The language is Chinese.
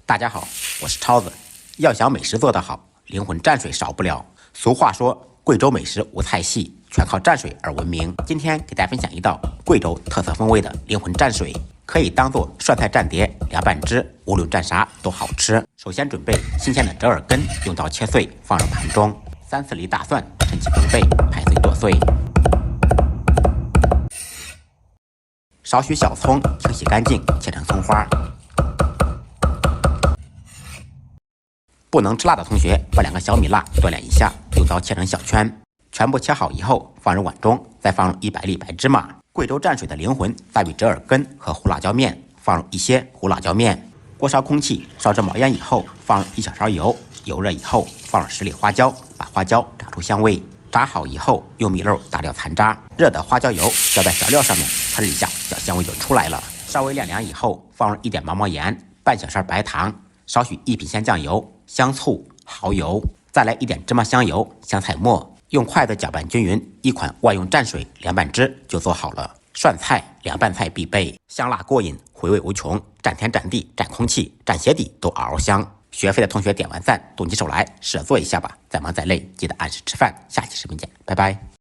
大家好，我是超子。要想美食做得好，灵魂蘸水少不了。俗话说，贵州美食无菜系，全靠蘸水而闻名。今天给大家分享一道贵州特色风味的灵魂蘸水，可以当做涮菜蘸碟、凉拌汁，无论蘸啥都好吃。首先准备新鲜的折耳根，用刀切碎，放入盘中。3-4粒大蒜，趁其疲惫，拍碎剁碎。少许小葱，清洗干净，切成葱花。不能吃辣的同学，把2个小米辣锻炼一下，用刀切成小圈。全部切好以后，放入碗中，再放入100粒白芝麻。贵州蘸水的灵魂在于折耳根和胡辣椒面，放入一些胡辣椒面。锅烧空气，烧至冒烟以后，放入1小勺油，油热以后，放入10粒花椒，把花椒炸出香味。炸好以后，用米漏打掉残渣，热的花椒油浇在调料上面，喷一下，小香味就出来了。稍微晾凉以后，放入1点毛盐，半小勺白糖，少许1品鲜酱油、香醋、蚝油，再来1点芝麻香油、香菜末，用筷子搅拌均匀，一款万用蘸水凉拌汁就做好了。涮菜、凉拌菜必备，香辣过瘾，回味无穷，蘸天蘸地蘸空气蘸鞋底都嗷嗷香。学会的同学点完赞，动起手来试着做一下吧。再忙再累，记得按时吃饭。下期视频见，拜拜。